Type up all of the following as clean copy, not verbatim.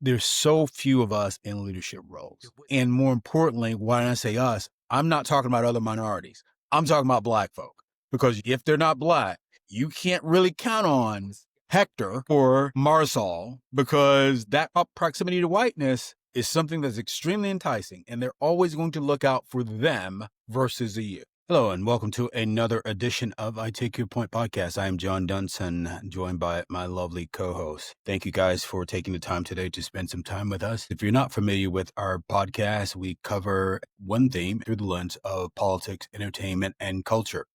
there's so few of us in leadership roles. And more importantly, when I say us, I'm not talking about other minorities. I'm talking about Black folk. Because if they're not Black, you can't really count on Hector or Marsal, because that proximity to whiteness is something that's extremely enticing, and they're always going to look out for them versus the you. Hello, and welcome to another edition of I Take Your Point podcast. I am John Dunson, joined by my lovely co-host. Thank you guys for taking the time today to spend some time with us. If you're not familiar with our podcast, we cover one theme through the lens of politics, entertainment, and culture.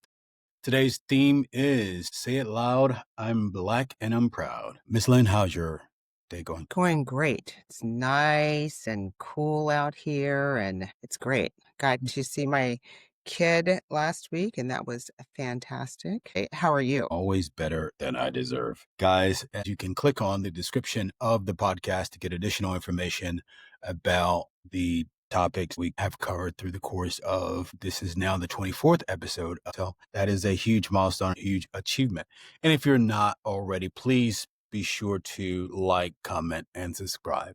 Today's theme is Say It Loud, I'm Black and I'm Proud. Miss Lynn, how's your day going? Going great. It's nice and cool out here, and it's great. Got to see my kid last week, and that was fantastic. Hey, how are you? Always better than I deserve. Guys, you can click on the description of the podcast to get additional information about the topics we have covered through the course of this is now the 24th episode. So that is a huge milestone, a huge achievement. And if you're not already, please be sure to like, comment, and subscribe.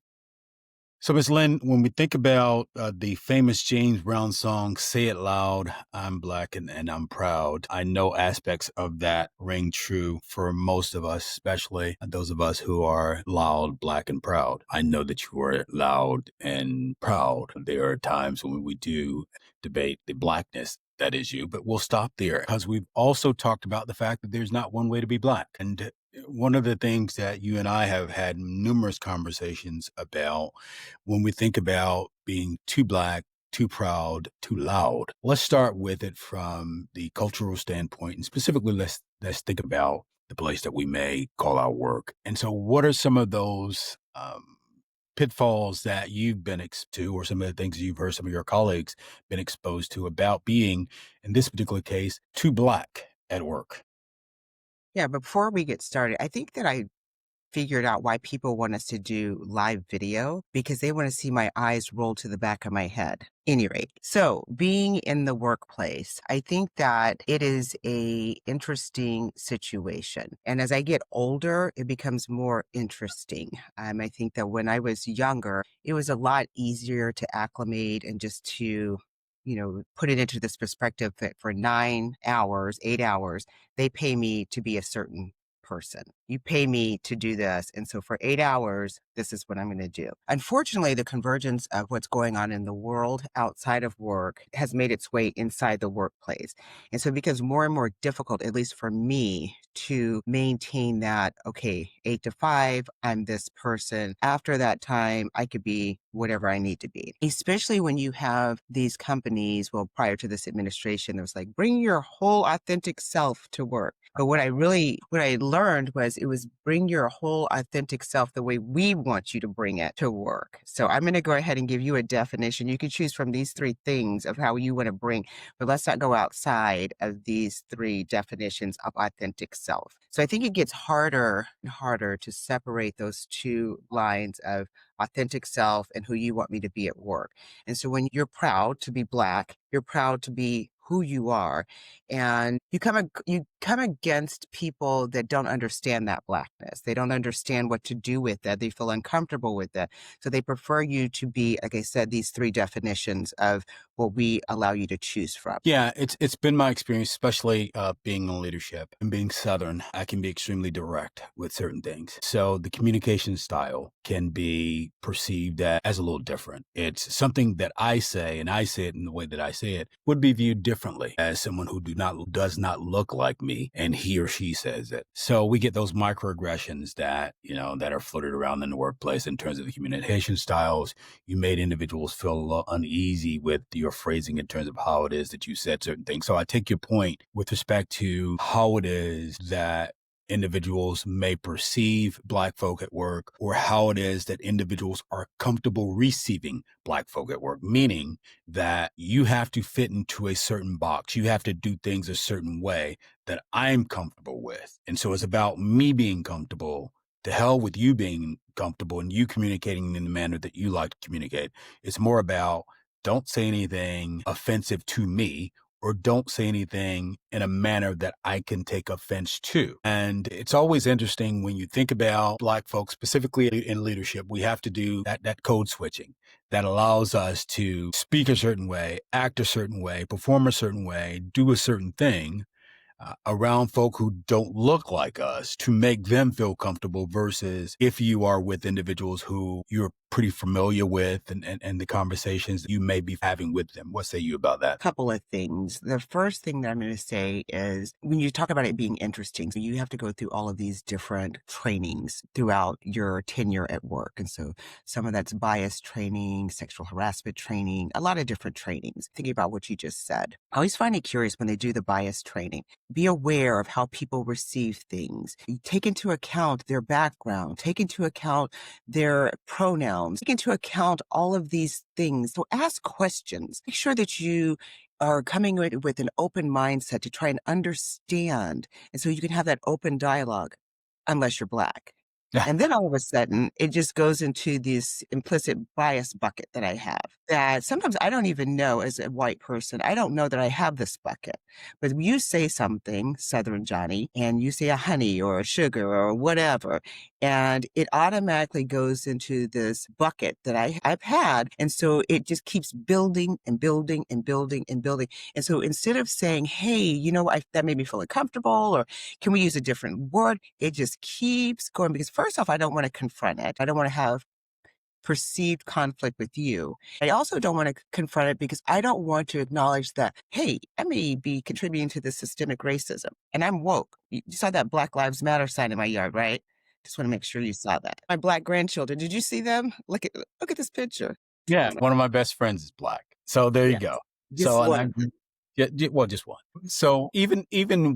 So, Ms. Lynn, when we think about the famous James Brown song, Say It Loud, I'm Black and I'm Proud, I know aspects of that ring true for most of us, especially those of us who are loud, Black, and proud. I know that you are loud and proud. There are times when we do debate the Blackness that is you, but we'll stop there because we've also talked about the fact that there's not one way to be Black. And one of the things that you and I have had numerous conversations about when we think about being too Black, too proud, too loud. Let's start with it from the cultural standpoint, and specifically let's think about the place that we may call our work. And so what are some of those pitfalls that you've been exposed to, or some of the things you've heard some of your colleagues been exposed to about being, in this particular case, too Black at work? Yeah, before we get started, I think that I figured out why people want us to do live video, because they want to see my eyes roll to the back of my head. Any rate, so being in the workplace, I think that it is a interesting situation. And as I get older, it becomes more interesting. I think that when I was younger, it was a lot easier to acclimate and just to put it into this perspective that for 9 hours, 8 hours, they pay me to be a certain person. You pay me to do this. And so for 8 hours, this is what I'm going to do. Unfortunately, the convergence of what's going on in the world outside of work has made its way inside the workplace. And so it becomes more and more difficult, at least for me, to maintain that, okay, 8 to 5, I'm this person. After that time, I could be whatever I need to be, especially when you have these companies. Well, prior to this administration, it was like, bring your whole authentic self to work. But what I learned was it was bring your whole authentic self the way we want you to bring it to work. So I'm going to go ahead and give you a definition. You can choose from these 3 things of how you want to bring, but let's not go outside of these 3 definitions of authentic self. So I think it gets harder and harder to separate those 2 lines of authentic self and who you want me to be at work. And so when you're proud to be Black, you're proud to be who you are, and you come against people that don't understand that Blackness. They don't understand what to do with that. They feel uncomfortable with that. So they prefer you to be, like I said, these 3 definitions of what we allow you to choose from. Yeah, it's been my experience, especially being in leadership and being Southern. I can be extremely direct with certain things. So the communication style can be perceived as a little different. It's something that I say, and I say it in the way that I say it, would be viewed differently as someone who does not look like me, and he or she says it. So we get those microaggressions that are floated around in the workplace in terms of the communication styles. You made individuals feel a little uneasy with your phrasing in terms of how it is that you said certain things. So I take your point with respect to how it is that individuals may perceive Black folk at work, or how it is that individuals are comfortable receiving Black folk at work, meaning that you have to fit into a certain box. You have to do things a certain way that I'm comfortable with. And so it's about me being comfortable. To hell with you being comfortable and you communicating in the manner that you like to communicate. It's more about, don't say anything offensive to me, or don't say anything in a manner that I can take offense to. And it's always interesting when you think about Black folks, specifically in leadership, we have to do that code switching that allows us to speak a certain way, act a certain way, perform a certain way, do a certain thing around folk who don't look like us to make them feel comfortable versus if you are with individuals who you're pretty familiar with and the conversations you may be having with them. What say you about that? Couple of things. The first thing that I'm going to say is when you talk about it being interesting, so you have to go through all of these different trainings throughout your tenure at work. And so some of that's bias training, sexual harassment training, a lot of different trainings. Thinking about what you just said, I always find it curious when they do the bias training. Be aware of how people receive things. You take into account their background, take into account their pronouns, take into account all of these things. So ask questions. Make sure that you are coming with an open mindset to try and understand. And so you can have that open dialogue, unless you're Black. And then all of a sudden, it just goes into this implicit bias bucket that I have that sometimes I don't even know as a white person. I don't know that I have this bucket. But when you say something, Southern Johnny, and you say a honey or a sugar or whatever, and it automatically goes into this bucket that I've had. And so it just keeps building and building and building and building. And so instead of saying, hey, that made me feel uncomfortable, or can we use a different word? It just keeps going because first off, I don't want to confront it. I don't want to have perceived conflict with you. I also don't want to confront it because I don't want to acknowledge that, hey, I may be contributing to the systemic racism and I'm woke. You saw that Black Lives Matter sign in my yard, right? Just want to make sure you saw that. My Black grandchildren, did you see them? Look at this picture. Yeah, one of my best friends is Black. So there you Yes. go. Just So, one. well, just one. So even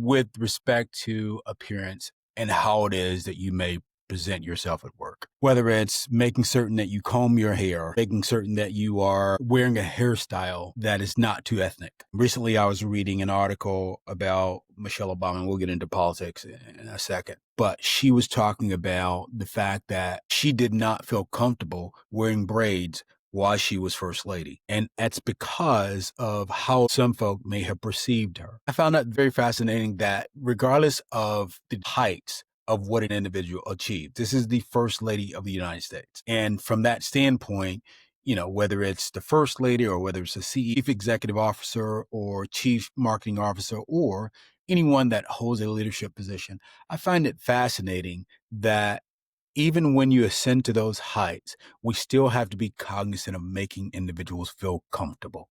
with respect to appearance and how it is that you may present yourself at work, whether it's making certain that you comb your hair, making certain that you are wearing a hairstyle that is not too ethnic. Recently, I was reading an article about Michelle Obama, and we'll get into politics in a second, but she was talking about the fact that she did not feel comfortable wearing braids while she was first lady. And that's because of how some folk may have perceived her. I found that very fascinating that regardless of the heights of what an individual achieved, this is the first lady of the United States. And from that standpoint, whether it's the first lady or whether it's a chief executive officer or chief marketing officer or anyone that holds a leadership position, I find it fascinating that even when you ascend to those heights, we still have to be cognizant of making individuals feel comfortable.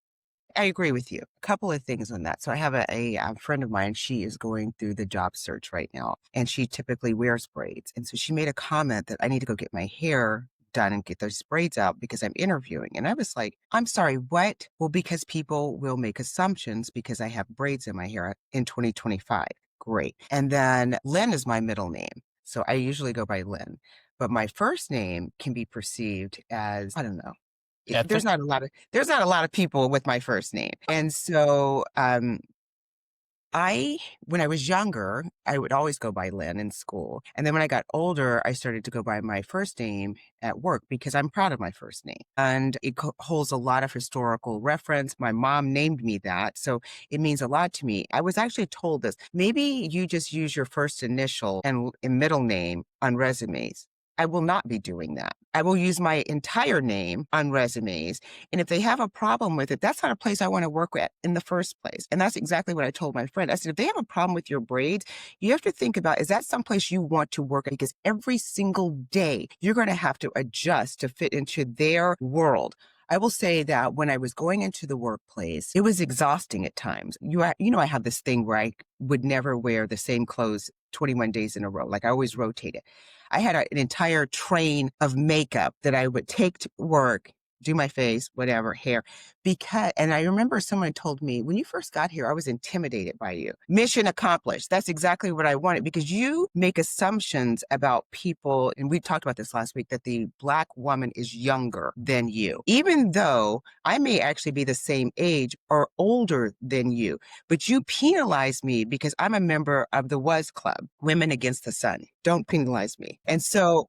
I agree with you. A couple of things on that. So I have a friend of mine. She is going through the job search right now, and she typically wears braids. And so she made a comment that I need to go get my hair done and get those braids out because I'm interviewing. And I was like, I'm sorry, what? Well, because people will make assumptions because I have braids in my hair in 2025. Great. And then Lynn is my middle name. So I usually go by Lynn. But my first name can be perceived as, I don't know. There's Ethnic? not a lot of people with my first name. And so when I was younger, I would always go by Lynn in school. And then when I got older, I started to go by my first name at work because I'm proud of my first name. And it holds a lot of historical reference. My mom named me that. So it means a lot to me. I was actually told this. Maybe you just use your first initial and middle name on resumes. I will not be doing that. I will use my entire name on resumes. And if they have a problem with it, that's not a place I want to work at in the first place. And that's exactly what I told my friend. I said, if they have a problem with your braids, you have to think about, is that someplace you want to work at? Because every single day, you're going to have to adjust to fit into their world. I will say that when I was going into the workplace, it was exhausting at times. I have this thing where I would never wear the same clothes 21 days in a row. Like I always rotated. I had an entire train of makeup that I would take to work, do my face, whatever, hair. And I remember someone told me, when you first got here, I was intimidated by you. Mission accomplished. That's exactly what I wanted because you make assumptions about people. And we talked about this last week, that the Black woman is younger than you, even though I may actually be the same age or older than you. But you penalize me because I'm a member of the WAS Club, Women Against the Sun. Don't penalize me. And so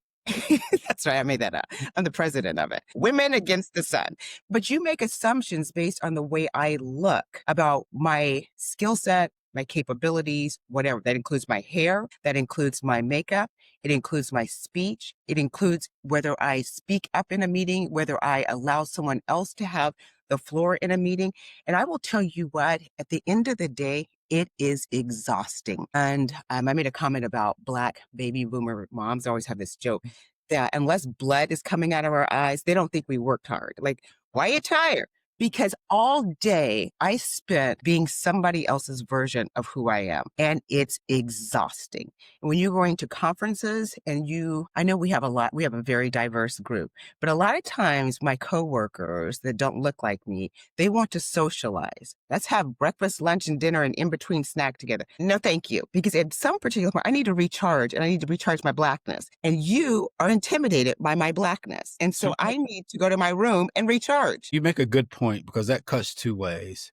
That's right. I made that up. I'm the president of it. Women against the sun. But you make assumptions based on the way I look about my skill set, my capabilities, whatever. That includes my hair. That includes my makeup. It includes my speech. It includes whether I speak up in a meeting, whether I allow someone else to have the floor in a meeting. And I will tell you what, at the end of the day, it is exhausting. And I made a comment about Black baby boomer moms. I always have this joke that unless blood is coming out of our eyes, they don't think we worked hard. Like, why are you tired? Because all day I spent being somebody else's version of who I am, and it's exhausting. And when you're going to conferences and I know we have a very diverse group, but a lot of times my coworkers that don't look like me, they want to socialize. Let's have breakfast, lunch, and dinner and in between snack together. No, thank you. Because at some particular point, I need to recharge and I need to recharge my Blackness. And you are intimidated by my Blackness. And so I need to go to my room and recharge. You make a good point because that cuts two ways.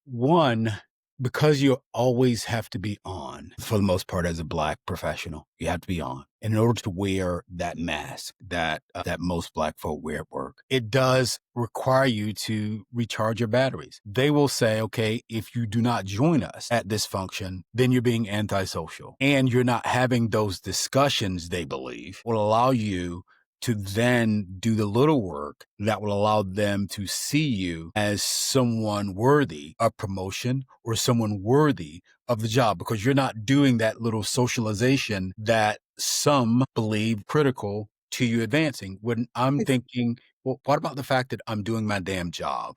One, because you always have to be on, for the most part, as a Black professional, you have to be on. And in order to wear that mask that most Black folk wear at work, it does require you to recharge your batteries. They will say, okay, if you do not join us at this function, then you're being antisocial. And you're not having those discussions, they believe, will allow you to then do the little work that will allow them to see you as someone worthy of promotion or someone worthy of the job, because you're not doing that little socialization that some believe critical to you advancing. When I'm thinking, well, what about the fact that I'm doing my damn job?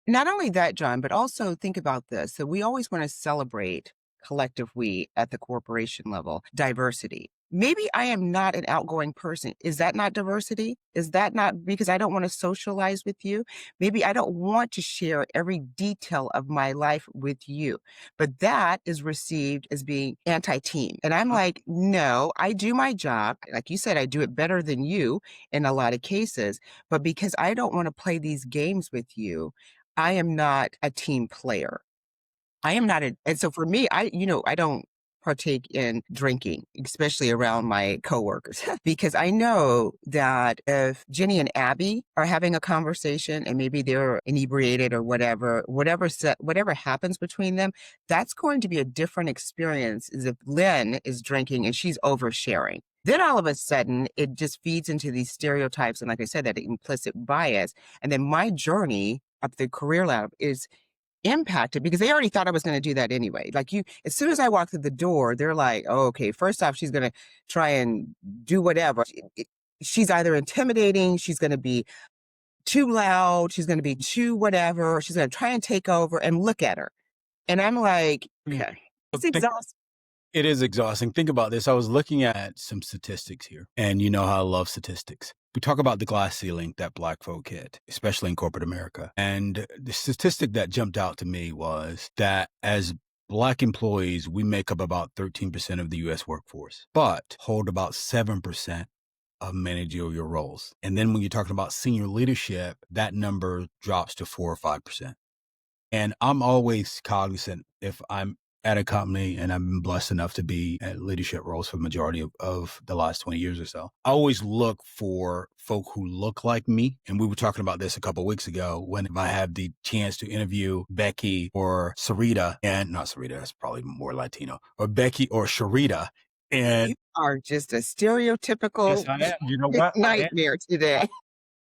Not only that, John, but also think about this. So we always want to celebrate collective we at the corporation level, diversity. Maybe I am not an outgoing person. Is that not diversity? Is that not because I don't want to socialize with you? Maybe I don't want to share every detail of my life with you, but that is received as being anti-team. And I'm like, no, I do my job. Like you said, I do it better than you in a lot of cases, but because I don't want to play these games with you, I am not a team player. I am not and so for me, I don't partake in drinking, especially around my coworkers, because I know that if Jenny and Abby are having a conversation and maybe they're inebriated or whatever happens between them, that's going to be a different experience as if Lynn is drinking and she's oversharing. Then all of a sudden, it just feeds into these stereotypes and, like I said, that implicit bias. And then my journey up the career ladder is impacted because they already thought I was going to do that anyway. Like as soon as I walk through the door, they're like, oh, okay, first off, she's going to try and do whatever. She's either intimidating, she's going to be too loud, she's going to be too whatever, she's going to try and take over, and look at her. And I'm like, okay, it's exhausting. It is exhausting. Think about this. I was looking at some statistics here, and you know how I love statistics. We talk about the glass ceiling that Black folk hit, especially in corporate America. And the statistic that jumped out to me was that as Black employees, we make up about 13% of the U.S. workforce, but hold about 7% of managerial roles. And then when you're talking about senior leadership, that number drops to 4 or 5%. And I'm always cognizant if I'm at a company and I've been blessed enough to be at leadership roles for the majority of the last 20 years or so. I always look for folk who look like me. And we were talking about this a couple of weeks ago when if I have the chance to interview Becky or Sarita, and not Sarita, that's probably more Latino, or Becky or Sharita. And you are just a stereotypical yes, I am. You know what? nightmare today.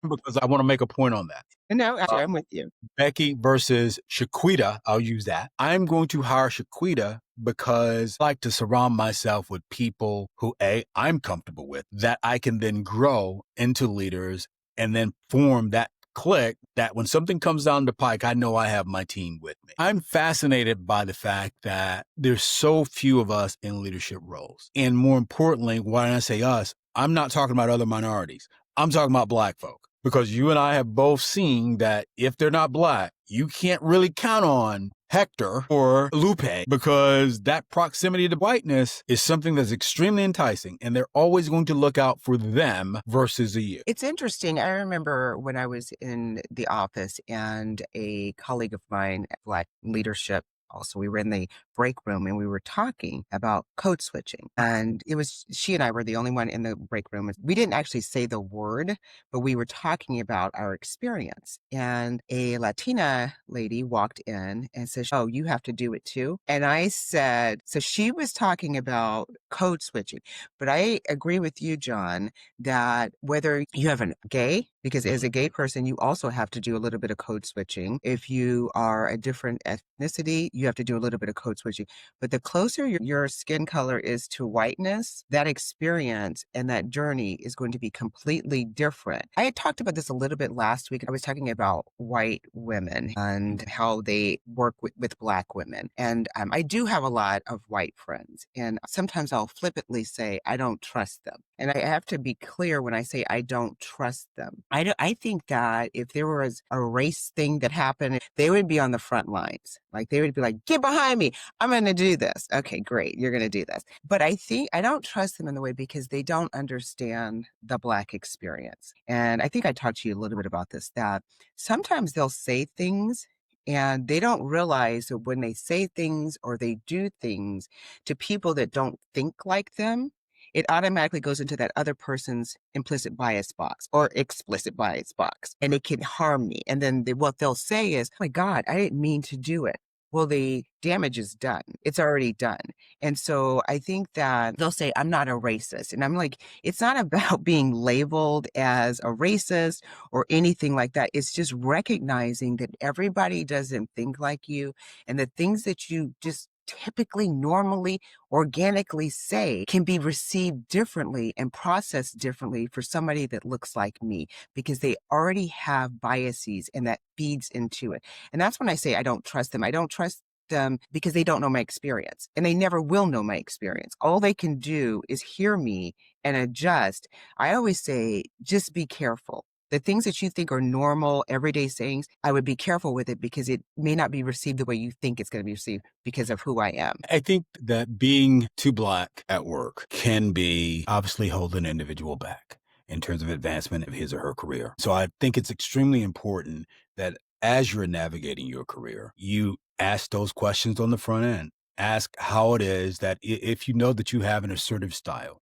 Because I want to make a point on that. No, I'm with you. Becky versus Shaquita, I'll use that. I'm going to hire Shaquita because I like to surround myself with people who, I'm comfortable with, that I can then grow into leaders and then form that clique that when something comes down the pike, I know I have my team with me. I'm fascinated by the fact that there's so few of us in leadership roles. And more importantly, when I say us, I'm not talking about other minorities. I'm talking about Black folk. Because you and I have both seen that if they're not Black, you can't really count on Hector or Lupe because that proximity to whiteness is something that's extremely enticing and they're always going to look out for them versus you. It's interesting. I remember when I was in the office and a colleague of mine, Black leadership also. We were in the break room and we were talking about code switching. And it was she and I were the only one in the break room. We didn't actually say the word, but we were talking about our experience. And a Latina lady walked in and said, "Oh, you have to do it too." And I said, so she was talking about code switching. But I agree with you, John, that whether you have a gay, because as a gay person, you also have to do a little bit of code switching. If you are a different ethnicity, you have to do a little bit of code switching. But the closer your skin color is to whiteness, that experience and that journey is going to be completely different. I had talked about this a little bit last week. I was talking about white women and how they work with Black women. And I do have a lot of white friends. And sometimes I'll flippantly say, I don't trust them. And I have to be clear when I say I don't trust them. I think that if there was a race thing that happened, they would be on the front lines. Like they would be like, get behind me. I'm going to do this. Okay, great. You're going to do this. But I think I don't trust them in the way because they don't understand the Black experience. And I think I talked to you a little bit about this, that sometimes they'll say things and they don't realize that when they say things or they do things to people that don't think like them, it automatically goes into that other person's implicit bias box or explicit bias box, and it can harm me. And then what they'll say is, oh my God, I didn't mean to do it. Well, the damage is done. It's already done. And so I think that they'll say, I'm not a racist. And I'm like, it's not about being labeled as a racist or anything like that. It's just recognizing that everybody doesn't think like you, and the things that you just typically, normally, organically say can be received differently and processed differently for somebody that looks like me because they already have biases and that feeds into it. And that's when I say I don't trust them. I don't trust them because they don't know my experience and they never will know my experience. All they can do is hear me and adjust. I always say, just be careful. The things that you think are normal, everyday sayings, I would be careful with it because it may not be received the way you think it's going to be received because of who I am. I think that being too Black at work can be obviously hold an individual back in terms of advancement of his or her career. So I think it's extremely important that as you're navigating your career, you ask those questions on the front end. Ask how it is that if you know that you have an assertive style,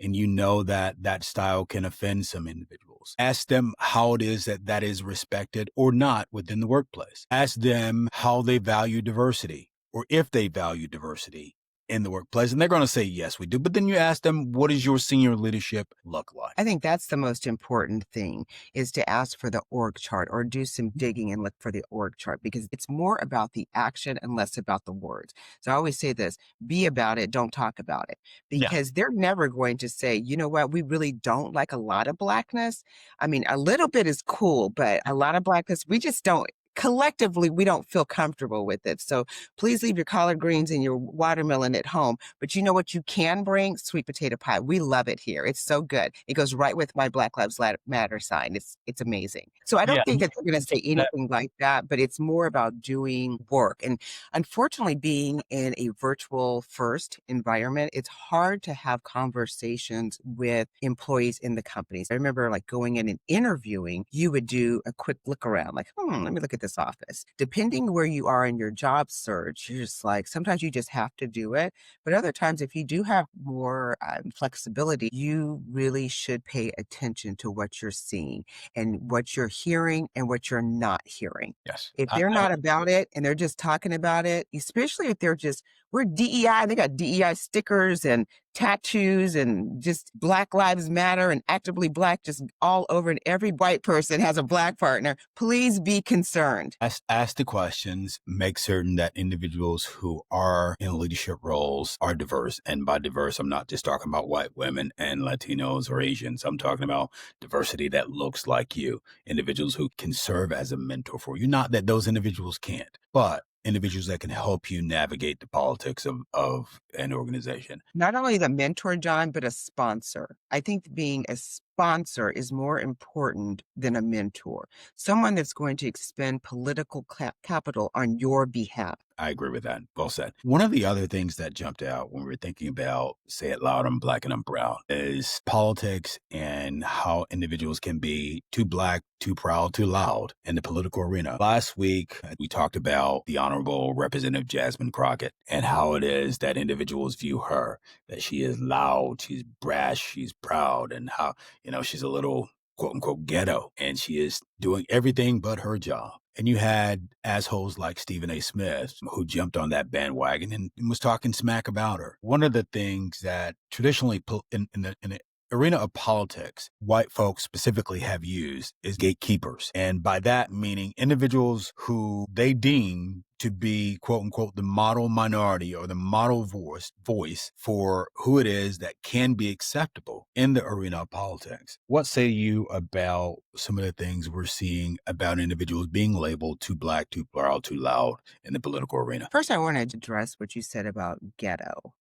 and you know that that style can offend some individuals. Ask them how it is that that is respected or not within the workplace. Ask them how they value diversity or if they value diversity in the workplace. And they're going to say, yes, we do. But then you ask them, what does your senior leadership look like? I think that's the most important thing, is to ask for the org chart or do some digging and look for the org chart, because it's more about the action and less about the words. So I always say this, be about it, don't talk about it, Yeah. because they're never going to say, you know what, we really don't like a lot of Blackness. I mean, a little bit is cool, but a lot of Blackness, we just don't. Collectively, we don't feel comfortable with it. So please leave your collard greens and your watermelon at home. But you know what you can bring? Sweet potato pie. We love it here. It's so good. It goes right with my Black Lives Matter sign. It's amazing. So I don't think that they're going to say anything like that, but it's more about doing work. And unfortunately, being in a virtual first environment, it's hard to have conversations with employees in the companies. I remember like going in and interviewing, you would do a quick look around, like, let me look at this office. Depending where you are in your job search, you're just like, sometimes you just have to do it. But other times, if you do have more flexibility, you really should pay attention to what you're seeing and what you're hearing and what you're not hearing. Yes. If they're not about it and they're just talking about it, especially if they're just, we're DEI, they got DEI stickers and tattoos and just Black Lives Matter and actively Black just all over, and every white person has a Black partner, please be concerned. Ask the questions, make certain that individuals who are in leadership roles are diverse. And by diverse, I'm not just talking about white women and Latinos or Asians. I'm talking about diversity that looks like you, individuals who can serve as a mentor for you. Not that those individuals can't, but individuals that can help you navigate the politics of an organization. Not only the mentor, John, but a sponsor. I think being a sponsor is more important than a mentor. Someone that's going to expend political capital on your behalf. I agree with that. Well said. One of the other things that jumped out when we were thinking about, say it loud, I'm black and I'm brown, is politics and how individuals can be too black, too proud, too loud in the political arena. Last week, we talked about the Honorable Representative Jasmine Crockett and how it is that individuals view her, that she is loud, she's brash, she's proud, and how, she's a little quote unquote ghetto, and she is doing everything but her job. And you had assholes like Stephen A. Smith who jumped on that bandwagon and was talking smack about her. One of the things that traditionally in the arena of politics, white folks specifically have used is gatekeepers. And by that meaning individuals who they deem to be, quote unquote, the model minority or the model voice for who it is that can be acceptable in the arena of politics. What say you about some of the things we're seeing about individuals being labeled too black, too proud, too loud in the political arena? First, I wanted to address what you said about ghetto.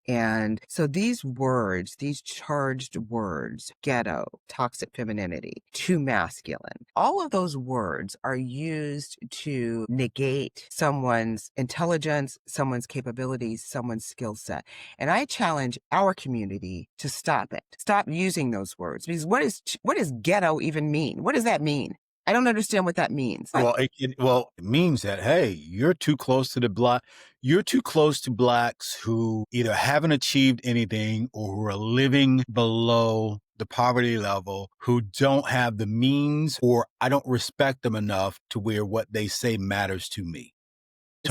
And so these words, these charged words, ghetto, toxic femininity, too masculine, all of those words are used to negate someone's intelligence, someone's capabilities, someone's skill set. And I challenge our community to stop it. Stop using those words. Because what does ghetto even mean? What does that mean? I don't understand what that means. Well, it means that, hey, you're too close to you're too close to blacks who either haven't achieved anything or who are living below the poverty level, who don't have the means, or I don't respect them enough to where what they say matters to me.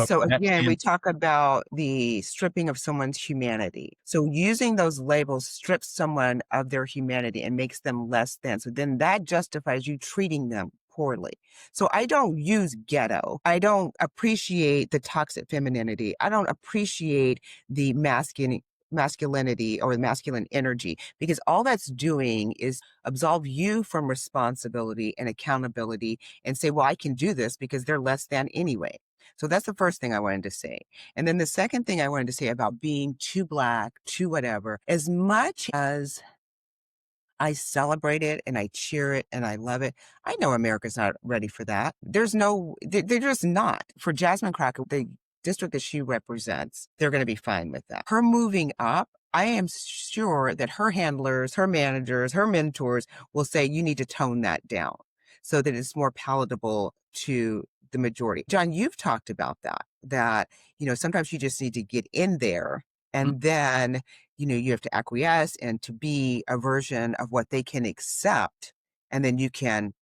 So again, we talk about the stripping of someone's humanity. So using those labels strips someone of their humanity and makes them less than. So then that justifies you treating them poorly. So I don't use ghetto. I don't appreciate the toxic femininity. I don't appreciate the masculinity or the masculine energy, because all that's doing is absolve you from responsibility and accountability and say, well, I can do this because they're less than anyway. So that's the first thing I wanted to say. And then the second thing I wanted to say about being too black, too whatever, as much as I celebrate it and I cheer it and I love it, I know America's not ready for that. They're just not. For Jasmine Crockett, the district that she represents, they're going to be fine with that. Her moving up, I am sure that her handlers, her managers, her mentors will say, you need to tone that down so that it's more palatable to the majority. John, you've talked about that, sometimes you just need to get in there and then, you have to acquiesce and to be a version of what they can accept. And then you can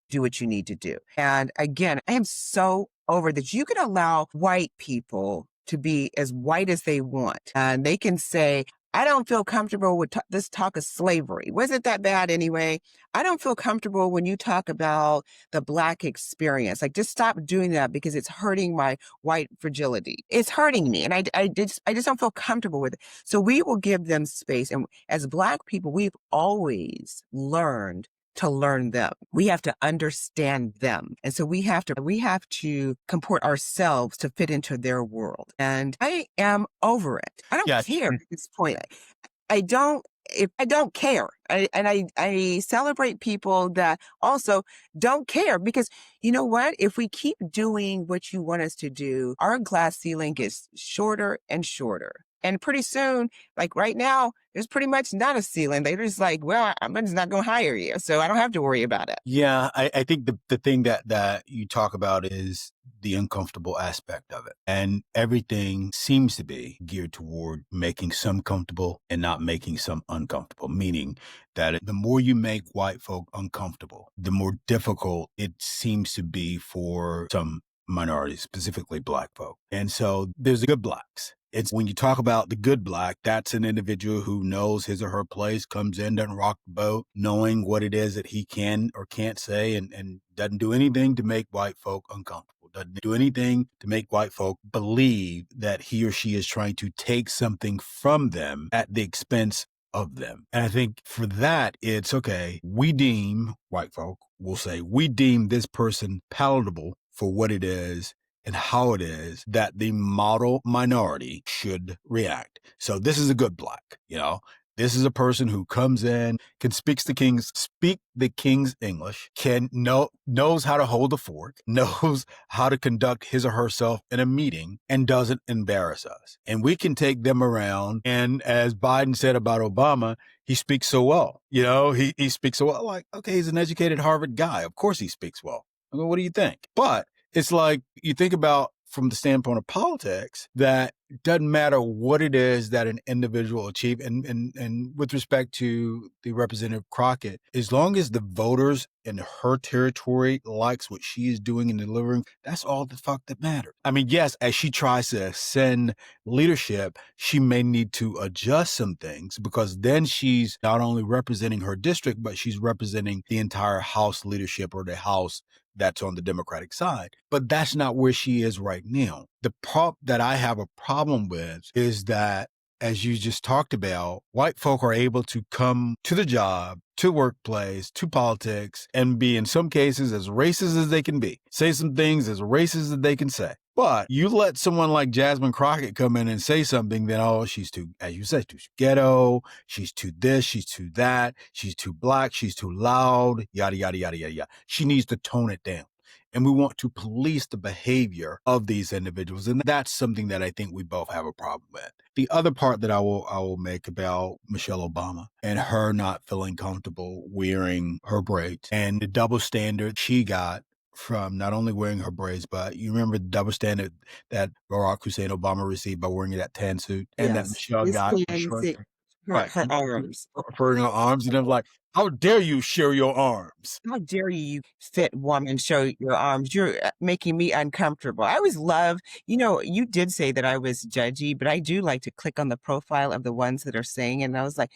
do what you need to do. And again, I am so over that you can allow white people to be as white as they want. And they can say, I don't feel comfortable with this talk of slavery. Was it that bad anyway? I don't feel comfortable when you talk about the Black experience. Like, just stop doing that because it's hurting my white fragility. It's hurting me. And I just don't feel comfortable with it. So we will give them space. And as Black people, we've always learned to learn them. We have to understand them. And so we have to comport ourselves to fit into their world. And I am over it. I don't care at this point. I don't care. I celebrate people that also don't care, because you know what? If we keep doing what you want us to do, our glass ceiling gets shorter and shorter. And pretty soon, like right now, there's pretty much not a ceiling. They're just like, well, I'm just not going to hire you, so I don't have to worry about it. Yeah, I think the thing that you talk about is the uncomfortable aspect of it. And everything seems to be geared toward making some comfortable and not making some uncomfortable, meaning that the more you make white folk uncomfortable, the more difficult it seems to be for some minorities, specifically Black folk. And so there's the good Blacks. It's when you talk about the good Black, that's an individual who knows his or her place, comes in, doesn't rock the boat, knowing what it is that he can or can't say, and doesn't do anything to make white folk uncomfortable, doesn't do anything to make white folk believe that he or she is trying to take something from them at the expense of them. And I think for that, it's okay. White folk will say, we deem this person palatable for what it is and how it is that the model minority should react. So this is a good Black, This is a person who comes in, can speak the king's English, knows how to hold a fork, knows how to conduct his or herself in a meeting, and doesn't embarrass us. And we can take them around. And as Biden said about Obama, he speaks so well. He speaks so well. Like, okay, he's an educated Harvard guy. Of course he speaks well. I mean, what do you think? But it's like you think about from the standpoint of politics that it doesn't matter what it is that an individual achieved. And with respect to the Representative Crockett, as long as the voters in her territory likes what she is doing and delivering, that's all the fuck that matters. I mean, yes, as she tries to ascend leadership, she may need to adjust some things because then she's not only representing her district, but she's representing the entire House leadership or the House that's on the Democratic side. But that's not where she is right now. The prop that I have a problem with is that, as you just talked about, white folk are able to come to the job, to workplace, to politics, and be in some cases as racist as they can be. Say some things as racist as they can say. But you let someone like Jasmine Crockett come in and say something, then, oh, she's too, as you said, too ghetto, she's too this, she's too that, she's too black, she's too loud, yada, yada, yada, yada, yada. She needs to tone it down. And we want to police the behavior of these individuals. And that's something that I think we both have a problem with. The other part that I will make about Michelle Obama and her not feeling comfortable wearing her braids and the double standard she got from not only wearing her braids, but you remember the double standard that Barack Hussein Obama received by wearing that tan suit and that Michelle got her arms. for her arms. And I'm like, how dare you show your arms? How dare you, fit woman, show your arms? You're making me uncomfortable. I always love, you did say that I was judgy, but I do like to click on the profile of the ones that are saying it. And I was like,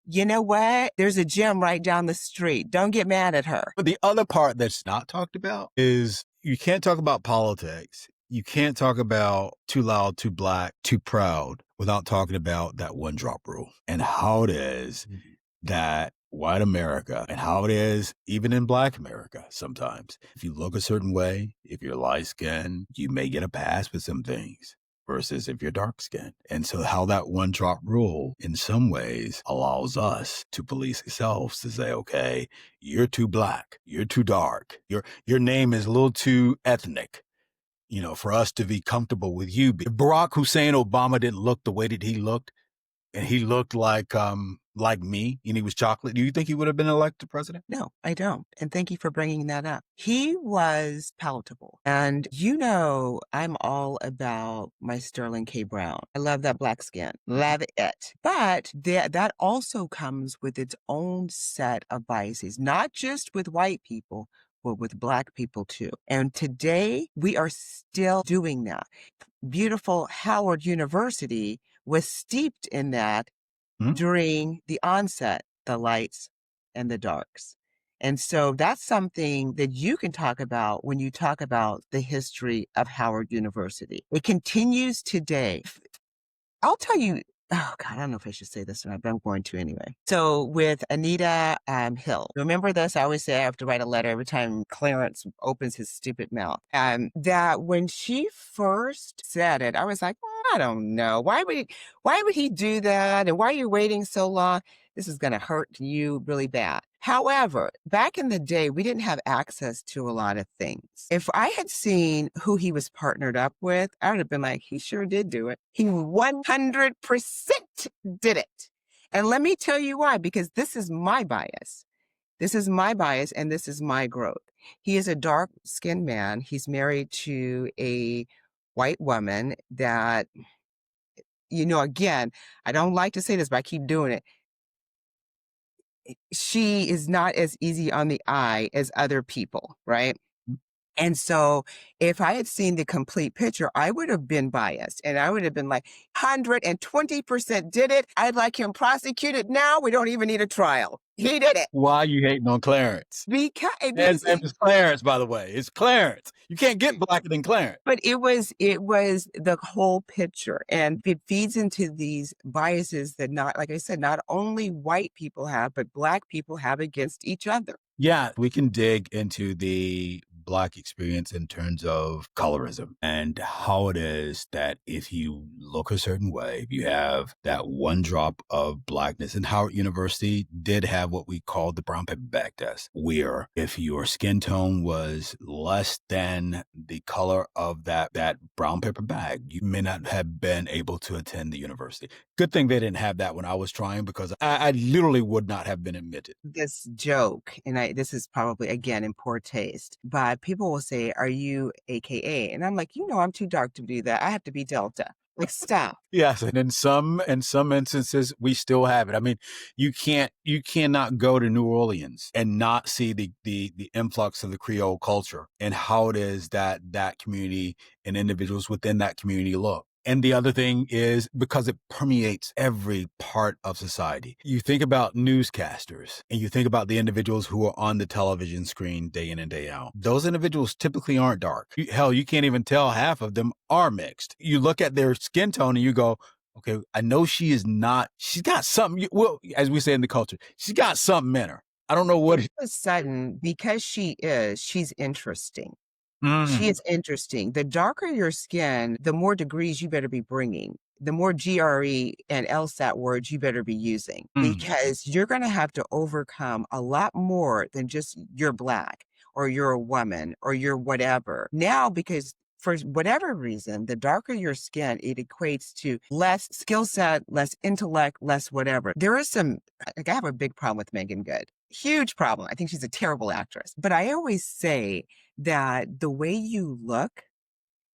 you know what? There's a gym right down the street. Don't get mad at her. But the other part that's not talked about is you can't talk about politics. You can't talk about too loud, too black, too proud without talking about that one drop rule and how it is that white America and how it is even in black America sometimes. If you look a certain way, if you're light skinned, you may get a pass with some things versus if you're dark skinned. And so how that one drop rule in some ways allows us to police ourselves to say, okay, you're too black, you're too dark, your name is a little too ethnic, for us to be comfortable with you. If Barack Hussein Obama didn't look the way that he looked, and he looked like me, and he was chocolate, do you think he would have been elected president? No, I don't. And thank you for bringing that up. He was palatable. And I'm all about my Sterling K. Brown. I love that black skin. Love it. But that also comes with its own set of biases, not just with white people, but with black people too. And today we are still doing that. Beautiful Howard University was steeped in that during the onset, the lights and the darks. And so that's something that you can talk about when you talk about the history of Howard University. It continues today. I'll tell you, oh God, I don't know if I should say this or not, but I'm going to anyway. So with Anita Hill, remember this? I always say I have to write a letter every time Clarence opens his stupid mouth. That when she first said it, I was like, I don't know. Why would he do that? And why are you waiting so long? This is going to hurt you really bad. However, back in the day, we didn't have access to a lot of things. If I had seen who he was partnered up with, I would have been like, he sure did do it. He 100% did it. And let me tell you why, because this is my bias. This is my bias and this is my growth. He is a dark-skinned man. He's married to a white woman that, again, I don't like to say this, but I keep doing it. She is not as easy on the eye as other people, right? And so if I had seen the complete picture, I would have been biased and I would have been like, 120% did it. I'd like him prosecuted now. We don't even need a trial. He did it. Why are you hating on Clarence? Because it's Clarence, by the way. It's Clarence. You can't get blacker than Clarence. But it was the whole picture, and it feeds into these biases that like I said, not only white people have, but black people have against each other. Yeah, we can dig into the Black experience in terms of colorism and how it is that if you look a certain way, if you have that one drop of Blackness, and Howard University did have what we call the brown paper bag test, where if your skin tone was less than the color of that brown paper bag, you may not have been able to attend the university. Good thing they didn't have that when I was trying, because I literally would not have been admitted. This joke, and this is probably again in poor taste, but people will say, "Are you AKA?" And I'm like, I'm too dark to do that. I have to be Delta. Like, stop. Yes, and in some instances we still have it. I mean, you cannot go to New Orleans and not see the influx of the Creole culture and how it is that community and individuals within that community look. And the other thing is because it permeates every part of society. You think about newscasters and you think about the individuals who are on the television screen day in and day out. Those individuals typically aren't dark. Hell, you can't even tell half of them are mixed. You look at their skin tone and you go, okay, I know she is not, she's got something, well, as we say in the culture, she's got something in her. I don't know what. All of a sudden, because she's interesting. Mm. She is interesting. The darker your skin, the more degrees you better be bringing, the more GRE and LSAT words you better be using, because you're going to have to overcome a lot more than just you're Black or you're a woman or you're whatever. Now, because for whatever reason, the darker your skin, it equates to less skill set, less intellect, less whatever. There is some, like, I have a big problem with Megan Good. Huge problem. I think she's a terrible actress. But I always say that the way you look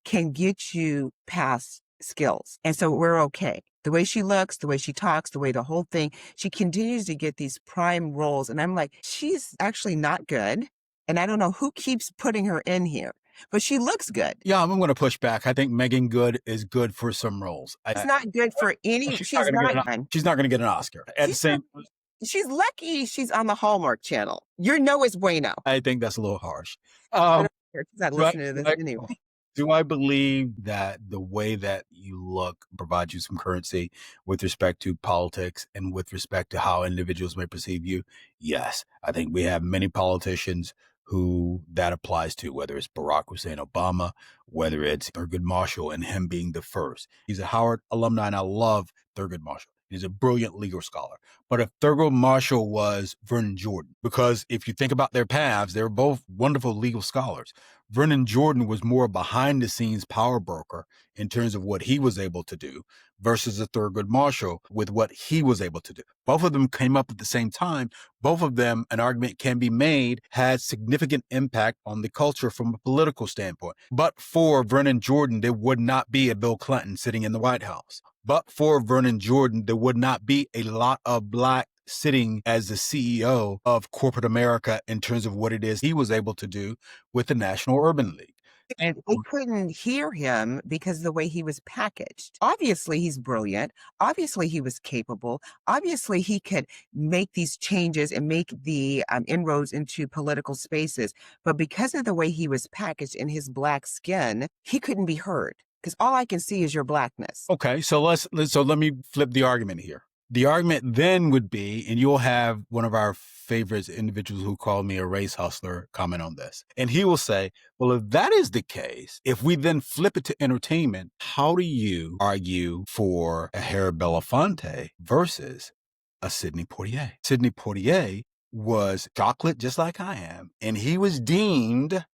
can get you past skills. And so we're okay. The way she looks, the way she talks, the way the whole thing, she continues to get these prime roles. And I'm like, she's actually not good. And I don't know who keeps putting her in here, but she looks good. Yeah, I'm going to push back. I think Megan Good is good for some roles. It's not good for any. She's not going to get an Oscar. At the same time, she's lucky she's on the Hallmark Channel. Your no is bueno. I think that's a little harsh. She's not listening to this anyway. Do I believe that the way that you look provides you some currency with respect to politics and with respect to how individuals may perceive you? Yes. I think we have many politicians who that applies to, whether it's Barack Hussein Obama, whether it's Thurgood Marshall and him being the first. He's a Howard alumni, and I love Thurgood Marshall. He's a brilliant legal scholar. But if Thurgood Marshall was Vernon Jordan, because if you think about their paths, they were both wonderful legal scholars. Vernon Jordan was more behind the scenes power broker in terms of what he was able to do versus a Thurgood Marshall with what he was able to do. Both of them came up at the same time. Both of them, an argument can be made, had significant impact on the culture from a political standpoint. But for Vernon Jordan, there would not be a Bill Clinton sitting in the White House. But for Vernon Jordan, there would not be a lot of Black sitting as the CEO of corporate America in terms of what it is he was able to do with the National Urban League. And they couldn't hear him because of the way he was packaged. Obviously, he's brilliant. Obviously, he was capable. Obviously, he could make these changes and make the inroads into political spaces. But because of the way he was packaged in his Black skin, he couldn't be heard. Because all I can see is your Blackness. Okay, so let me flip the argument here. The argument then would be, and you'll have one of our favorite individuals who called me a race hustler comment on this. And he will say, well, if that is the case, if we then flip it to entertainment, how do you argue for a Harry Belafonte versus a Sidney Poitier? Sidney Poitier was chocolate just like I am, and he was deemed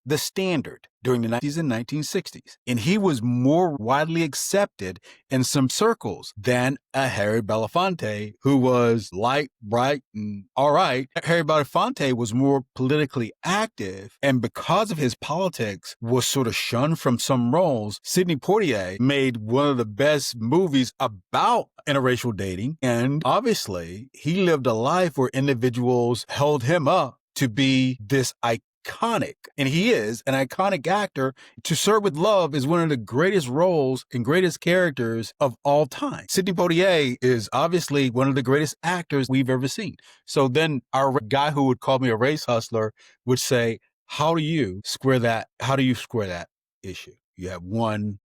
the standard during the 1950s and 1960s. And he was more widely accepted in some circles than a Harry Belafonte, who was light, bright, and all right. Harry Belafonte was more politically active, and because of his politics, was sort of shunned from some roles. Sidney Poitier made one of the best movies about interracial dating, and obviously, he lived a life where individuals held him up to be this iconic, and he is an iconic actor. To Serve with Love is one of the greatest roles and greatest characters of all time. Sidney Poitier is obviously one of the greatest actors we've ever seen. So then our guy who would call me a race hustler would say, how do you square that? How do you square that issue? You have one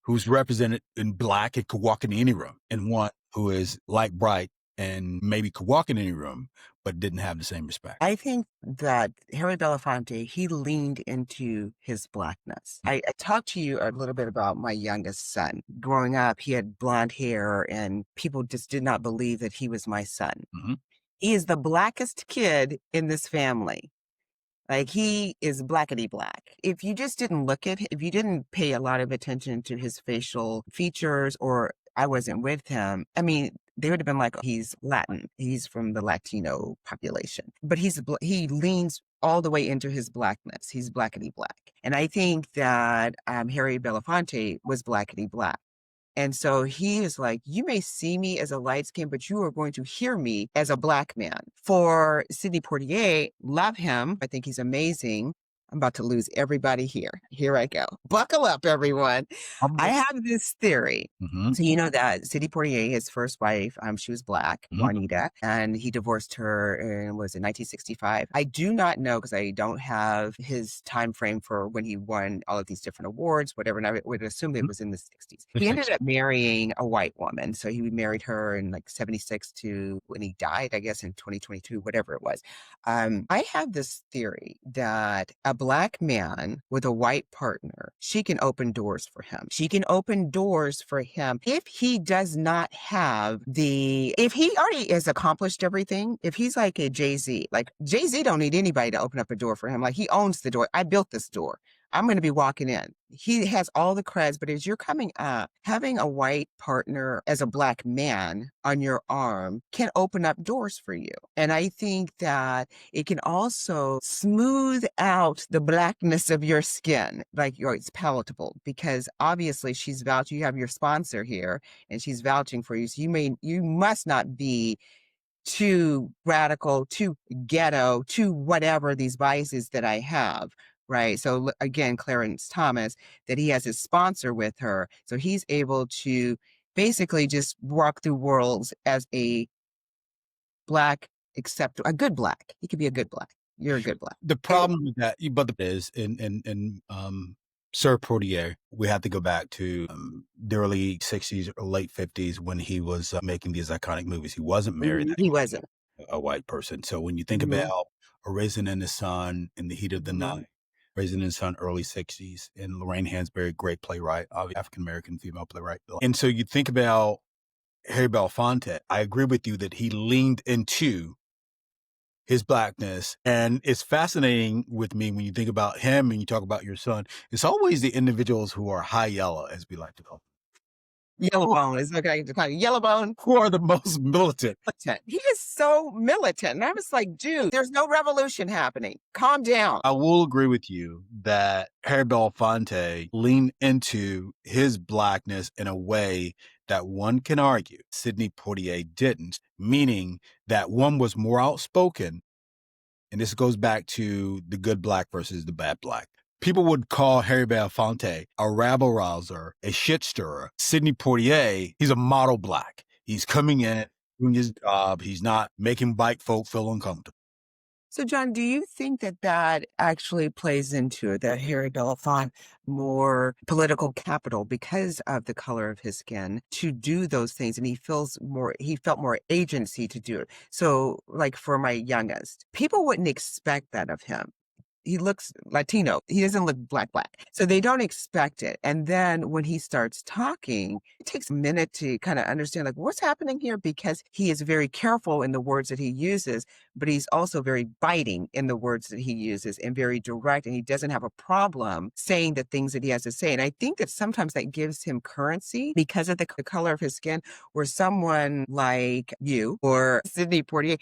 who's represented in Black and could walk in any room, and one who is light, bright, and maybe could walk in any room, but didn't have the same respect. I think that Harry Belafonte, he leaned into his Blackness. I talked to you a little bit about my youngest son. Growing up, he had blonde hair, and people just did not believe that he was my son. Mm-hmm. He is the blackest kid in this family. Like, he is blackety black. If you just didn't look at him, if you didn't pay a lot of attention to his facial features, or I wasn't with him, I mean, they would have been like, "Oh, he's Latin. He's from the Latino population." But he leans all the way into his blackness. He's blackety black. And I think that Harry Belafonte was blackety black. And so he is like, you may see me as a light skin, but you are going to hear me as a black man. For Sidney Poitier, love him. I think he's amazing. I'm about to lose everybody here. Here I go. Buckle up, everyone. I have this theory. Mm-hmm. So you know that Sidney Poitier, his first wife, she was black, Mhm. Juanita, and he divorced her in, was it 1965? I do not know because I don't have his time frame for when he won all of these different awards, whatever, and I would assume it was in the 60s. He ended up marrying a white woman, so he married her in like 76 to when he died, I guess in 2022, whatever it was. I have this theory that a black man with a white partner, she can open doors for him. She can open doors for him if he does not have if he already has accomplished everything, if he's like a Jay-Z, like Jay-Z don't need anybody to open up a door for him. Like, he owns the door. I built this door. I'm going to be walking in. He has all the creds, but as you're coming up, having a white partner as a black man on your arm can open up doors for you. And I think that it can also smooth out the blackness of your skin. Like, it's palatable, because obviously she's vouching. You have your sponsor here and she's vouching for you. So you must not be too radical, too ghetto, to whatever these biases that I have. Right. So again, Clarence Thomas, that he has his sponsor with her. So he's able to basically just walk through worlds as a black, a good black. He could be a good black. You're a good black. The problem with that, but is in Sir Portier, we have to go back to the early 60s or late 50s when he was making these iconic movies. He wasn't married. He wasn't a white person. So when you think Mhm. about A Raisin in the Sun, In the Heat of the Mhm. Night, Raisin in the Sun, early 60s, and Lorraine Hansberry, great playwright, African-American female playwright. And so you think about Harry Belafonte, I agree with you that he leaned into his blackness. And it's fascinating with me when you think about him and you talk about your son, it's always the individuals who are high yellow, as we like to call them. Yellowbone is okay to call you Yellowbone. Who are the most militant. He is so militant. And I was like, dude, there's no revolution happening. Calm down. I will agree with you that Harry Belafonte leaned into his blackness in a way that one can argue Sidney Poitier didn't, meaning that one was more outspoken. And this goes back to the good black versus the bad black. People would call Harry Belafonte a rabble rouser, a shit stirrer. Sidney Poitier, he's a model black. He's coming in, doing his job. He's not making white folk feel uncomfortable. So, John, do you think that that actually plays into it, that Harry Belafonte more political capital because of the color of his skin to do those things, and he felt more agency to do it? So, like for my youngest, people wouldn't expect that of him. He looks Latino. He doesn't look black. So they don't expect it. And then when he starts talking, it takes a minute to kind of understand, like, what's happening here, because he is very careful in the words that he uses, but he's also very biting in the words that he uses and very direct. And he doesn't have a problem saying the things that he has to say. And I think that sometimes that gives him currency because of the color of his skin, where someone like you or Sidney Poitier,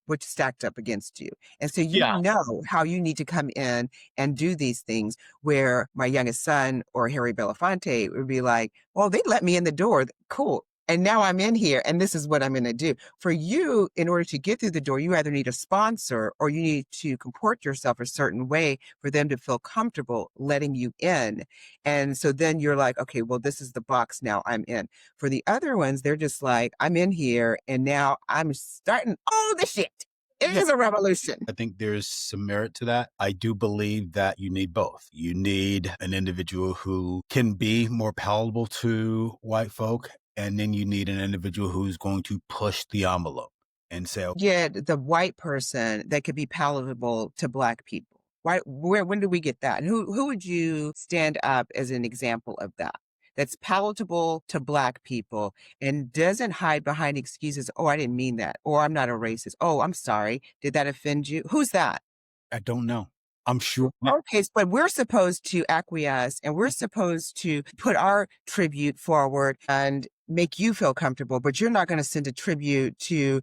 what's stacked up against you. And so you know how you need to come in and do these things, where my youngest son or Harry Belafonte would be like, well, they let me in the door. Cool. And now I'm in here and this is what I'm going to do. For you, in order to get through the door, you either need a sponsor or you need to comport yourself a certain way for them to feel comfortable letting you in. And so then you're like, okay, well, this is the box. Now I'm in. For the other ones, they're just like, I'm in here and now I'm starting all the shit. It is a revolution. I think there's some merit to that. I do believe that you need both. You need an individual who can be more palatable to white folk And then you need an individual who's going to push the envelope and say, Get the white person that could be palatable to Black people. Why, when do we get that? And who would you stand up as an example of that? That's palatable to Black people and doesn't hide behind excuses. Oh, I didn't mean that. Or I'm not a racist. Oh, I'm sorry. Did that offend you? Who's that? I don't know. I'm sure. Okay, but we're supposed to acquiesce and we're supposed to put our tribute forward and make you feel comfortable, but you're not going to send a tribute to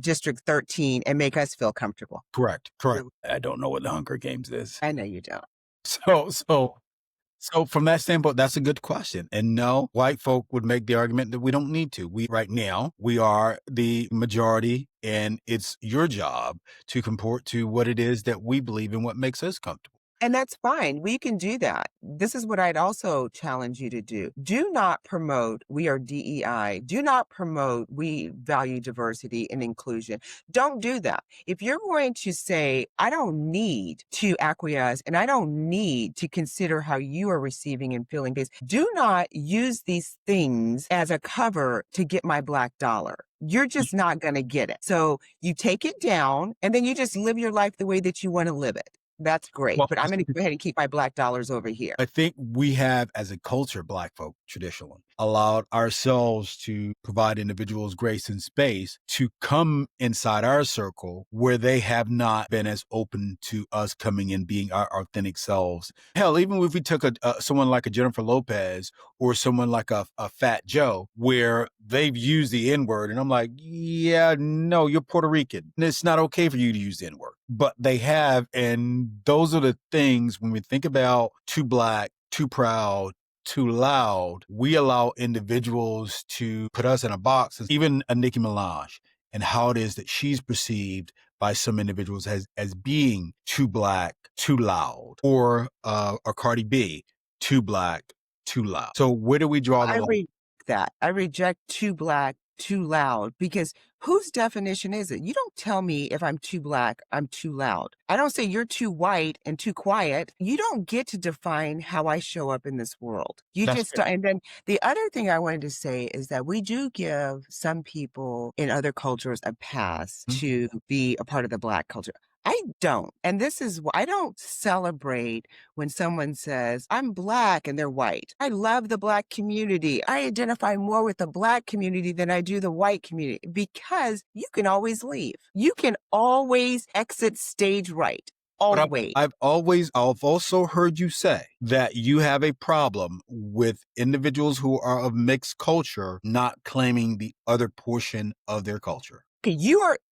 District 13 and make us feel comfortable. Correct. I don't know what the Hunger Games is. I know you don't. So from that standpoint, that's a good question. And no, white folk would make the argument that we don't need to. Right now, we are the majority, and it's your job to comport to what it is that we believe in, what makes us comfortable. And that's fine. We can do that. This is what I'd also challenge you to do. Do not promote we are DEI. Do not promote we value diversity and inclusion. Don't do that. If you're going to say, I don't need to acquiesce and I don't need to consider how you are receiving and feeling things, do not use these things as a cover to get my Black dollar. You're just not going to get it. So you take it down and then you just live your life the way that you want to live it. That's great. Well, but I'm going to go ahead and keep my Black dollars over here. I think we have, as a culture, Black folk traditionally allowed ourselves to provide individuals grace and space to come inside our circle where they have not been as open to us coming in, being our authentic selves. Hell, even if we took someone like a Jennifer Lopez or someone like a Fat Joe, where they've used the N-word, and I'm like, yeah, no, you're Puerto Rican. And it's not okay for you to use the N-word. But they have, and those are the things when we think about too Black, too proud, too loud, we allow individuals to put us in a box, even a Nicki Minaj, and how it is that she's perceived by some individuals as being too Black, too loud, or a Cardi B, too Black, too loud. So where do we draw the line? I reject too Black, too loud, because whose definition is it? You don't tell me if I'm too Black, I'm too loud. I don't say you're too white and too quiet. You don't get to define how I show up in this world. And then the other thing I wanted to say is that we do give some people in other cultures a pass to be a part of the Black culture. I don't. And this is why I don't celebrate when someone says, I'm Black and they're white. I love the Black community. I identify more with the Black community than I do the white community because you can always leave. You can always exit stage right. Always. I've also heard you say that you have a problem with individuals who are of mixed culture not claiming the other portion of their culture. Okay,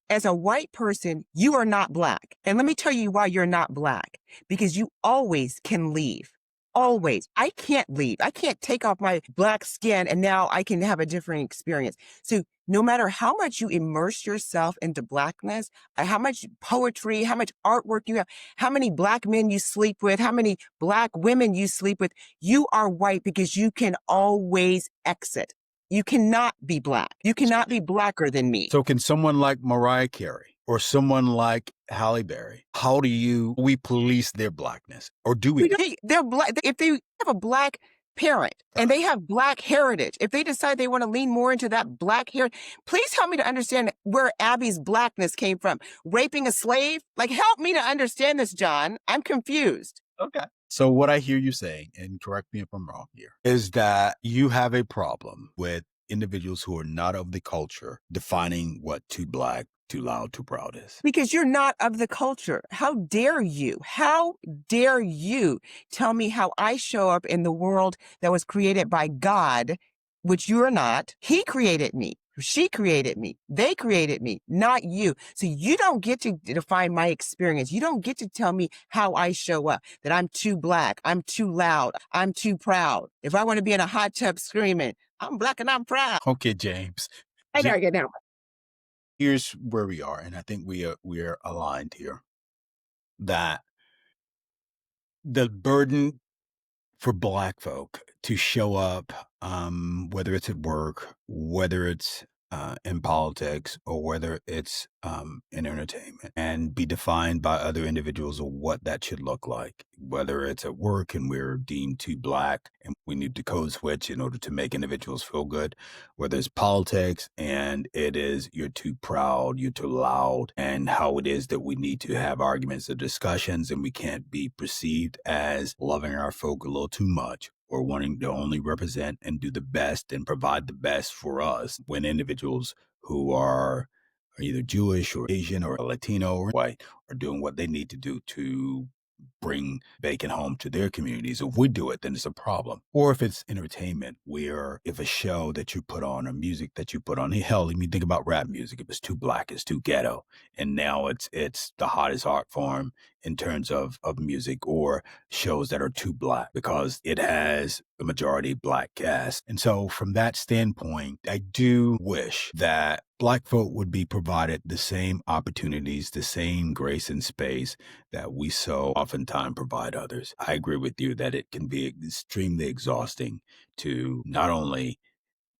as a white person, you are not Black. And let me tell you why you're not Black. Because you always can leave. Always. I can't leave. I can't take off my Black skin and now I can have a different experience. So no matter how much you immerse yourself into Blackness, how much poetry, how much artwork you have, how many Black men you sleep with, how many Black women you sleep with, you are white because you can always exit. You cannot be Black. You cannot be Blacker than me. So can someone like Mariah Carey or someone like Halle Berry, how do we police their Blackness? Or do we? They're Black. If they have a Black parent and they have Black heritage, if they decide they want to lean more into that Black heritage, please help me to understand where Abby's Blackness came from. Raping a slave? Like, help me to understand this, John. I'm confused. Okay. So what I hear you saying, and correct me if I'm wrong here, is that you have a problem with individuals who are not of the culture defining what too Black, too loud, too proud is. Because you're not of the culture. How dare you? How dare you tell me how I show up in the world that was created by God, which you are not? He created me. She created me. They created me, not you. So you don't get to define my experience. You don't get to tell me how I show up, that I'm too Black, I'm too loud, I'm too proud. If I want to be in a hot tub screaming, I'm Black and I'm proud. Okay, James. I gotta get down. Here's where we are, and I think we are aligned here, that the burden for Black folk to show up, whether it's at work, whether it's in politics, or whether it's in entertainment and be defined by other individuals of what that should look like. Whether it's at work and we're deemed too black and we need to code switch in order to make individuals feel good, whether it's politics and it is you're too proud, you're too loud, and how it is that we need to have arguments or discussions and we can't be perceived as loving our folk a little too much or wanting to only represent and do the best and provide the best for us when individuals who are either Jewish or Asian or Latino or white are doing what they need to do to bring bacon home to their communities. If we do it, then it's a problem. Or if it's entertainment, where if a show that you put on or music that you put on, hell, even think about rap music. If it's too black, it's too ghetto. And now it's the hottest art form in terms of music or shows that are too black because it has a majority black cast. And so from that standpoint, I do wish that Black folk would be provided the same opportunities, the same grace and space that we so oftentimes provide others. I agree with you that it can be extremely exhausting to not only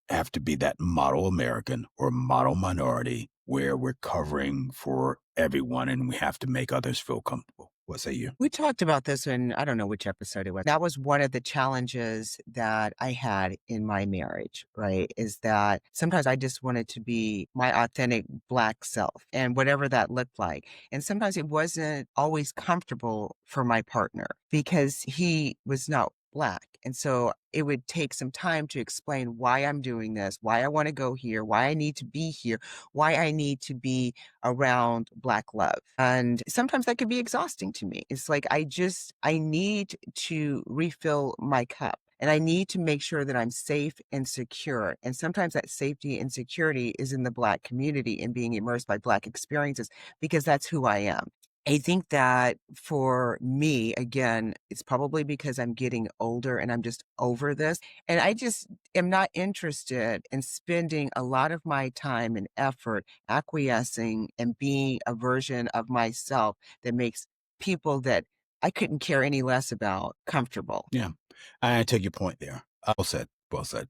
have to be that model American or model minority where we're covering for everyone and we have to make others feel comfortable. What say you? We talked about this in, I don't know which episode it was. That was one of the challenges that I had in my marriage, right? Is that sometimes I just wanted to be my authentic Black self and whatever that looked like. And sometimes it wasn't always comfortable for my partner because he was not Black. And so it would take some time to explain why I'm doing this, why I want to go here, why I need to be here, why I need to be around Black love. And sometimes that could be exhausting to me. It's like I need to refill my cup. And I need to make sure that I'm safe and secure. And sometimes that safety and security is in the Black community and being immersed by Black experiences because that's who I am. I think that for me, again, it's probably because I'm getting older and I'm just over this. And I just am not interested in spending a lot of my time and effort acquiescing and being a version of myself that makes people that I couldn't care any less about comfortable. Yeah, I take your point there. Well said. Well said.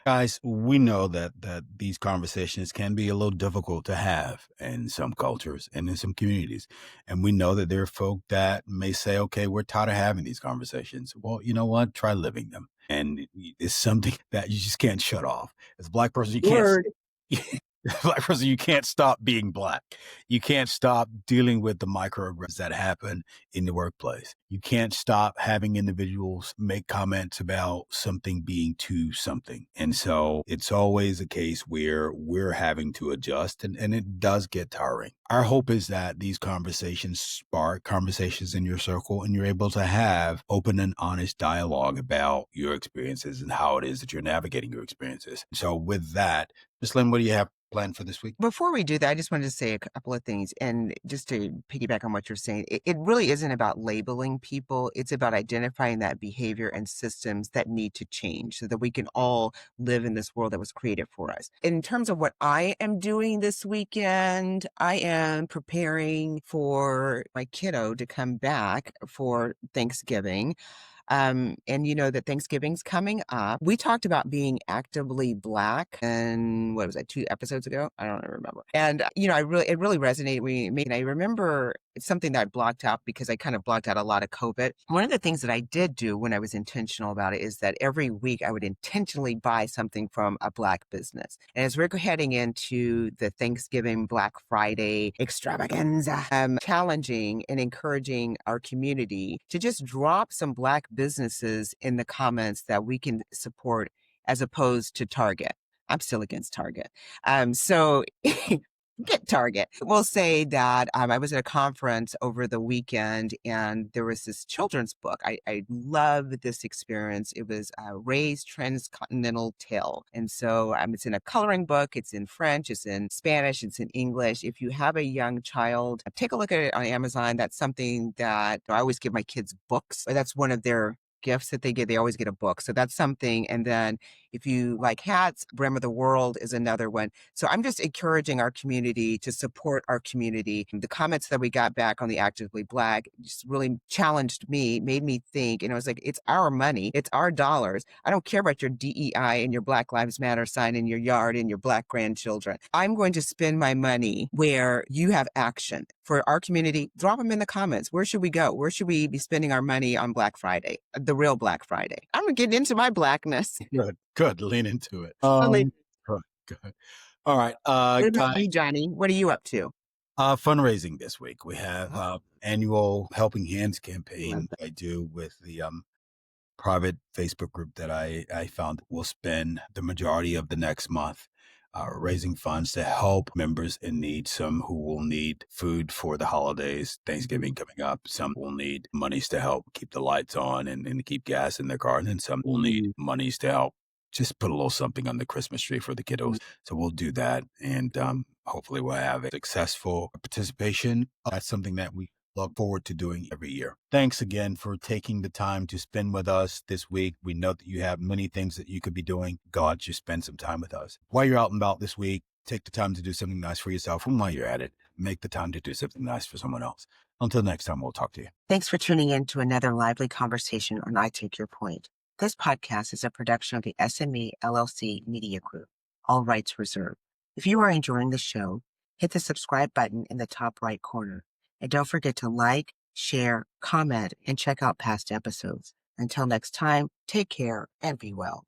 Guys, we know that these conversations can be a little difficult to have in some cultures and in some communities. And we know that there are folk that may say, okay, we're tired of having these conversations. Well, you know what? Try living them. And it's something that you just can't shut off. As a Black person, you can't Word. Black person, you can't stop being Black. You can't stop dealing with the microaggressions that happen in the workplace. You can't stop having individuals make comments about something being to something. And so it's always a case where we're having to adjust and it does get tiring. Our hope is that these conversations spark conversations in your circle and you're able to have open and honest dialogue about your experiences and how it is that you're navigating your experiences. So with that, Ms. Lynn, what do you have planned for this week? Before we do that, I just wanted to say a couple of things. And just to piggyback on what you're saying, it really isn't about labeling people. It's about identifying that behavior and systems that need to change so that we can all live in this world that was created for us. In terms of what I am doing this weekend, I am preparing for my kiddo to come back for Thanksgiving. And you know that Thanksgiving's coming up. We talked about being actively Black, and what was that, 2 episodes ago? I don't remember. And you know, it really resonated with me. And I remember it's something that I blocked out because I kind of blocked out a lot of COVID. One of the things that I did do when I was intentional about it is that every week I would intentionally buy something from a Black business. And as we're heading into the Thanksgiving Black Friday extravaganza, challenging and encouraging our community to just drop some Black businesses in the comments that we can support as opposed to Target. I'm still against Target. So get Target. We'll say that I was at a conference over the weekend and there was this children's book. I love this experience. It was Ray's Transcontinental Tale. And so it's in a coloring book. It's in French. It's in Spanish. It's in English. If you have a young child, take a look at it on Amazon. That's something that I always give my kids books. That's one of their gifts that they get. They always get a book. So that's something. And then If you like hats, Brim of the World is another one. So I'm just encouraging our community to support our community. The comments that we got back on the Actively Black just really challenged me, made me think, and I was like, it's our money, it's our dollars. I don't care about your DEI and your Black Lives Matter sign in your yard and your Black grandchildren. I'm going to spend my money where you have action. For our community, drop them in the comments. Where should we go? Where should we be spending our money on Black Friday, the real Black Friday? I'm going to get into my Blackness. Good. Lean into it. Good. Good. All right. What about Guys, you, Johnny? What are you up to? fundraising this week. We have annual Helping Hands campaign Love I do with the private Facebook group that I found will spend the majority of the next month raising funds to help members in need. Some who will need food for the holidays, Thanksgiving coming up. Some will need monies to help keep the lights on and keep gas in their car. And then some will need monies to help just put a little something on the Christmas tree for the kiddos. So we'll do that. And hopefully we'll have a successful participation. That's something that we look forward to doing every year. Thanks again for taking the time to spend with us this week. We know that you have many things that you could be doing. God, just spend some time with us. While you're out and about this week, take the time to do something nice for yourself. And while you're at it, make the time to do something nice for someone else. Until next time, we'll talk to you. Thanks for tuning in to another lively conversation on I Take Your Point. This podcast is a production of the SME LLC Media Group. All rights reserved. If you are enjoying the show, hit the subscribe button in the top right corner. And don't forget to like, share, comment, and check out past episodes. Until next time, take care and be well.